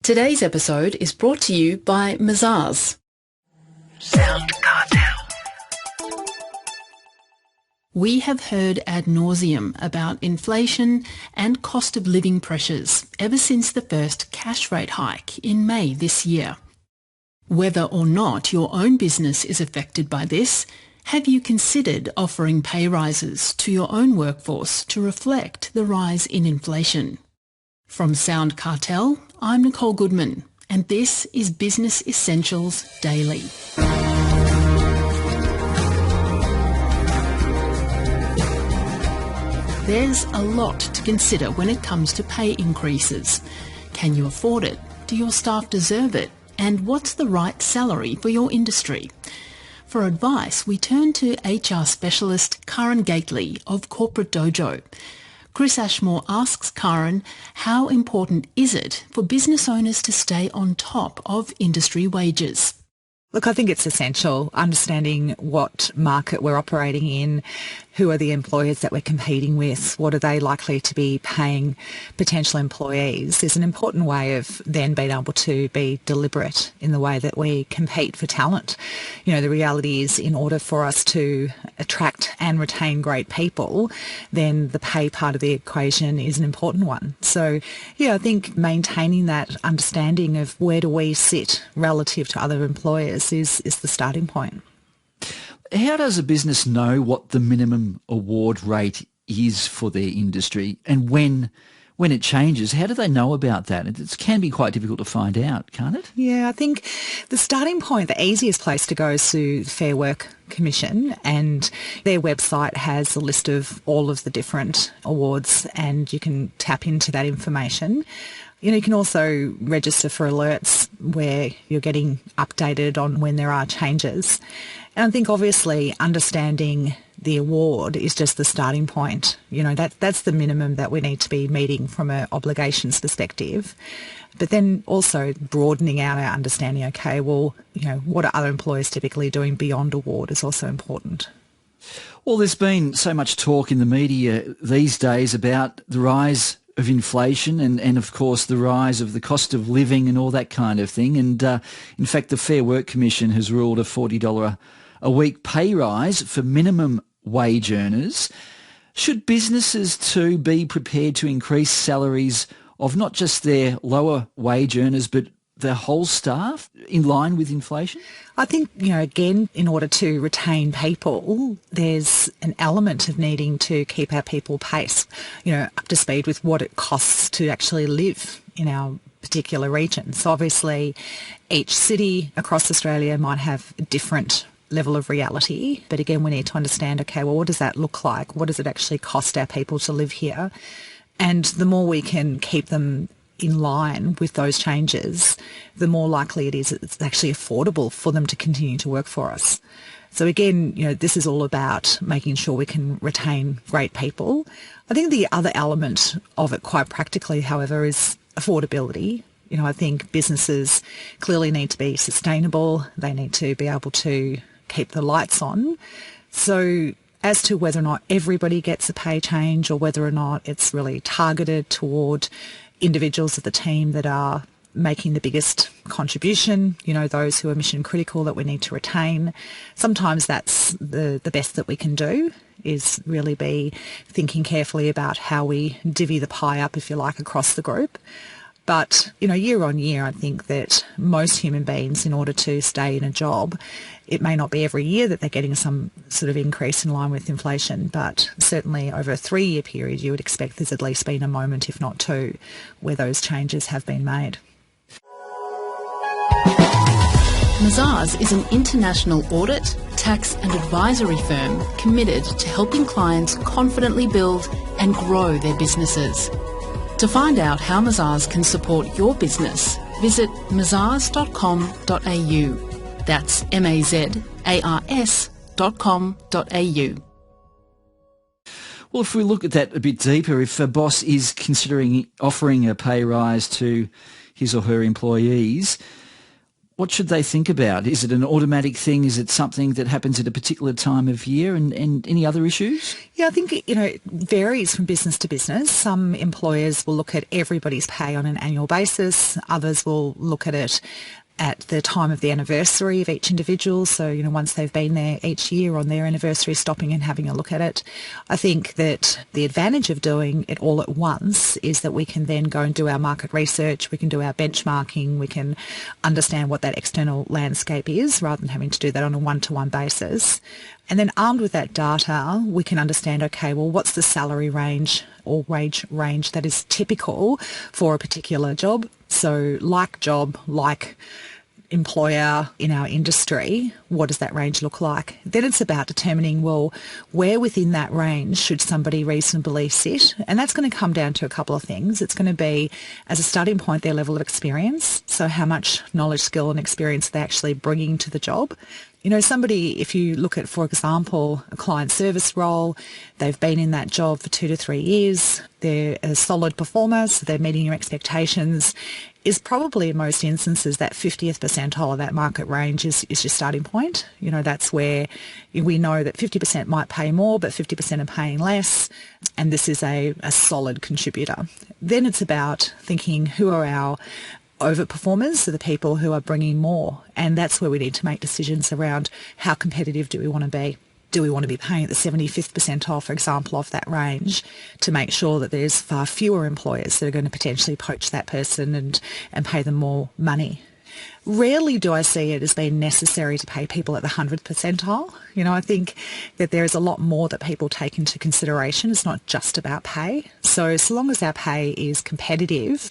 Today's episode is brought to you by Mazars. Sound Cartel. We have heard ad nauseum about inflation and cost of living pressures ever since the first cash rate hike in May this year. Whether or not your own business is affected by this, have you considered offering pay rises to your own workforce to reflect the rise in inflation? From Sound Cartel, I'm Nicole Goodman, and this is Business Essentials Daily. There's a lot to consider when it comes to pay increases. Can you afford it? Do your staff deserve it? And what's the right salary for your industry? For advice, we turn to HR specialist Karen Gately of Corporate Dojo. Chris Ashmore asks Karen, how important is it for business owners to stay on top of industry wages? Look, I think it's essential understanding what market we're operating in, who are the employers that we're competing with, what are they likely to be paying potential employees is an important way of then being able to be deliberate in the way that we compete for talent. You know, the reality is in order for us to attract and retain great people, then the pay part of the equation is an important one. So, yeah, I think maintaining that understanding of where do we sit relative to other employers is the starting point. How does a business know what the minimum award rate is for their industry, and when it changes, how do they know about that? It can be quite difficult to find out, can't it? Yeah, I think the starting point, the easiest place to go is to the Fair Work Commission, and their website has a list of all of the different awards and you can tap into that information. You know, you can also register for alerts where you're getting updated on when there are changes. And I think obviously understanding the award is just the starting point. You know, that's the minimum that we need to be meeting from an obligations perspective. But then also broadening out our understanding, okay, well, you know, what are other employers typically doing beyond award is also important. Well, there's been so much talk in the media these days about the rise of inflation and of course the rise of the cost of living and all that kind of thing. And in fact, the Fair Work Commission has ruled a $40 a week pay rise for minimum wage earners. Should businesses too be prepared to increase salaries of not just their lower wage earners but the whole staff in line with inflation? I think, you know, again, in order to retain people, there's an element of needing to keep our people pace, you know, up to speed with what it costs to actually live in our particular region. So obviously each city across Australia might have a different level of reality, but again, we need to understand, okay, well, what does that look like? What does it actually cost our people to live here? And the more we can keep them in line with those changes, the more likely it is it's actually affordable for them to continue to work for us. So again, you know, this is all about making sure we can retain great people. I think the other element of it quite practically, however, is affordability. You know, I think businesses clearly need to be sustainable. They need to be able to keep the lights on. So as to whether or not everybody gets a pay change or whether or not it's really targeted toward individuals of the team that are making the biggest contribution, you know, those who are mission critical that we need to retain. Sometimes that's the best that we can do, is really be thinking carefully about how we divvy the pie up, if you like, across the group. But, you know, year on year, I think that most human beings, in order to stay in a job, it may not be every year that they're getting some sort of increase in line with inflation, but certainly over a 3-year period, you would expect there's at least been a moment, if not two, where those changes have been made. Mazars is an international audit, tax and advisory firm committed to helping clients confidently build and grow their businesses. To find out how Mazars can support your business, visit mazars.com.au. That's mazars.com.au. Well, if we look at that a bit deeper, if a boss is considering offering a pay rise to his or her employees, What should they think about? Is it an automatic thing? Is it something that happens at a particular time of year, and any other issues? Yeah, I think, it varies from business to business. Some employers will look at everybody's pay on an annual basis. Others will look at it at the time of the anniversary of each individual. So, once they've been there each year on their anniversary, stopping and having a look at it. I think that the advantage of doing it all at once is that we can then go and do our market research, we can do our benchmarking, we can understand what that external landscape is rather than having to do that on a one-to-one basis. And then armed with that data, we can understand, okay, well, what's the salary range or wage range that is typical for a particular job? So like job, like employer in our industry, what does that range look like? Then it's about determining, well, where within that range should somebody reasonably sit? And that's going to come down to a couple of things. It's going to be, as a starting point, their level of experience. So how much knowledge, skill and experience they're actually bringing to the job. Somebody, if you look at, for example, a client service role, they've been in that job for 2 to 3 years, they're a solid performer, so they're meeting your expectations, is probably in most instances that 50th percentile of that market range is your starting point. That's where we know that 50% might pay more, but 50% are paying less, and this is a solid contributor. Then it's about thinking, who are our overperformers, so the people who are bringing more, and that's where we need to make decisions around how competitive do we want to be. Do we want to be paying at the 75th percentile, for example, of that range, to make sure that there's far fewer employers that are going to potentially poach that person and pay them more money? Rarely do I see it as being necessary to pay people at the 100th percentile. I think that there is a lot more that people take into consideration. It's not just about pay. So long as our pay is competitive,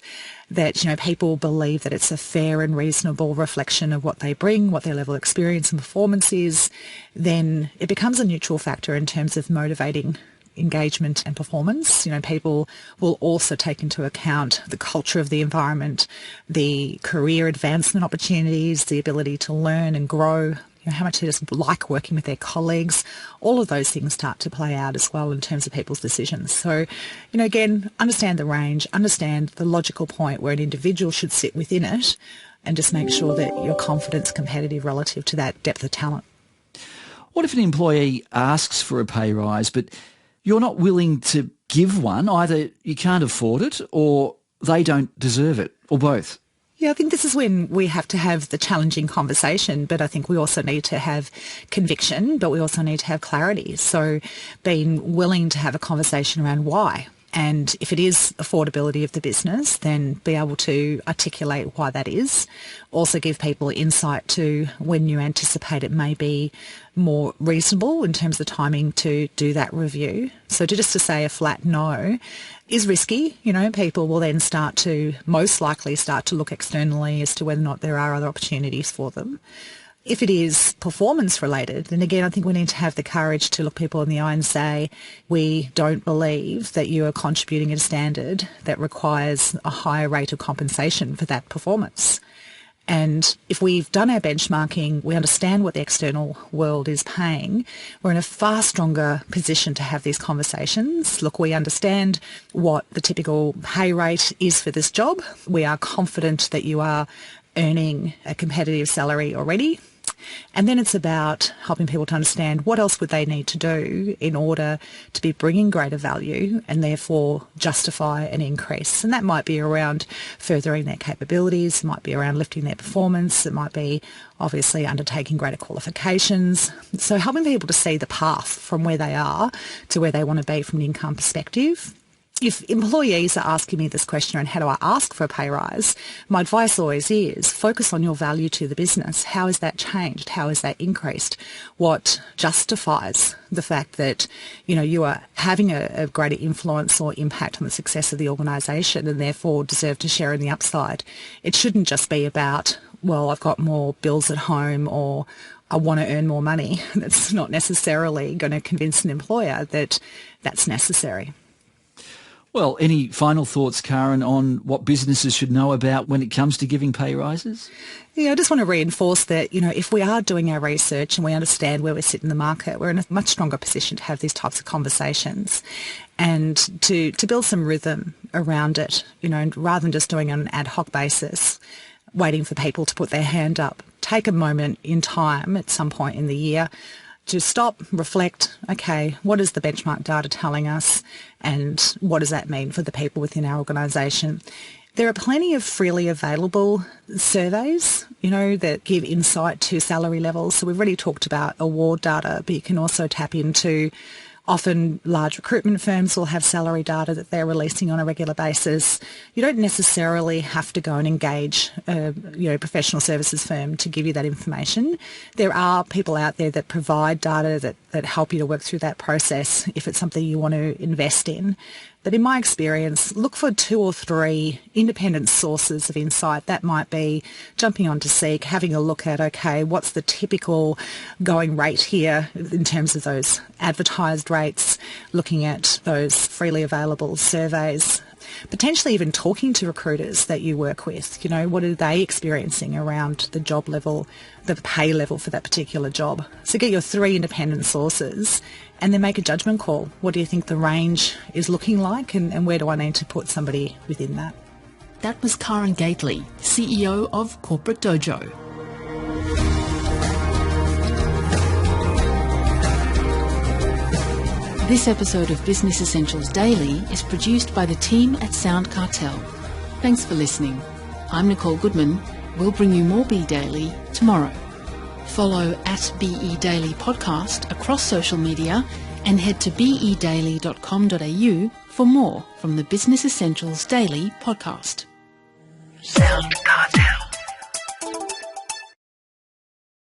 that, people believe that it's a fair and reasonable reflection of what they bring, what their level of experience and performance is, then it becomes a neutral factor in terms of motivating engagement and performance. People will also take into account the culture of the environment, the career advancement opportunities, the ability to learn and grow, how much they just like working with their colleagues. All of those things start to play out as well in terms of people's decisions. So, again, understand the range, understand the logical point where an individual should sit within it, and just make sure that your confidence is competitive relative to that depth of talent. What if an employee asks for a pay rise, but you're not willing to give one? Either you can't afford it or they don't deserve it, or both. Yeah, I think this is when we have to have the challenging conversation, but I think we also need to have conviction, but we also need to have clarity. So being willing to have a conversation around why. And if it is affordability of the business, then be able to articulate why that is. Also give people insight to when you anticipate it may be more reasonable in terms of timing to do that review. So just to say a flat no is risky. People will then most likely start to look externally as to whether or not there are other opportunities for them. If it is performance related, then again, I think we need to have the courage to look people in the eye and say, we don't believe that you are contributing at a standard that requires a higher rate of compensation for that performance. And if we've done our benchmarking, we understand what the external world is paying, we're in a far stronger position to have these conversations. Look, we understand what the typical pay rate is for this job. We are confident that you are earning a competitive salary already. And then it's about helping people to understand what else would they need to do in order to be bringing greater value and therefore justify an increase. And that might be around furthering their capabilities, it might be around lifting their performance, it might be obviously undertaking greater qualifications. So helping people to see the path from where they are to where they want to be from an income perspective. If employees are asking me this question around how do I ask for a pay rise, my advice always is focus on your value to the business. How has that changed? How has that increased? What justifies the fact that, you are having a greater influence or impact on the success of the organisation and therefore deserve to share in the upside? It shouldn't just be about, well, I've got more bills at home or I want to earn more money. That's not necessarily going to convince an employer that that's necessary. Well, any final thoughts, Karen, on what businesses should know about when it comes to giving pay rises? Yeah, I just want to reinforce that, if we are doing our research and we understand where we sit in the market, we're in a much stronger position to have these types of conversations and to build some rhythm around it, rather than just doing it on an ad hoc basis. waiting for people to put their hand up. Take a moment in time at some point in the year to stop, reflect, okay, what is the benchmark data telling us and what does that mean for the people within our organisation? There are plenty of freely available surveys, that give insight to salary levels. So we've already talked about award data, but you can also tap into, often large recruitment firms will have salary data that they're releasing on a regular basis. You don't necessarily have to go and engage a professional services firm to give you that information. There are people out there that provide data that help you to work through that process if it's something you want to invest in. But in my experience, look for 2 or 3 independent sources of insight. That might be jumping onto Seek, having a look at, okay, what's the typical going rate here in terms of those advertised rates, looking at those freely available surveys, potentially even talking to recruiters that you work with. What are they experiencing around the job level, the pay level for that particular job? So get your 3 independent sources and then make a judgment call. What do you think the range is looking like, and where do I need to put somebody within that? That was Karen Gately, CEO of Corporate Dojo. This episode of Business Essentials Daily is produced by the team at Sound Cartel. Thanks for listening. I'm Nicole Goodman. We'll bring you more Be Daily tomorrow. Follow @BE Daily Podcast across social media and head to bedaily.com.au for more from the Business Essentials Daily podcast. Sound Cartel.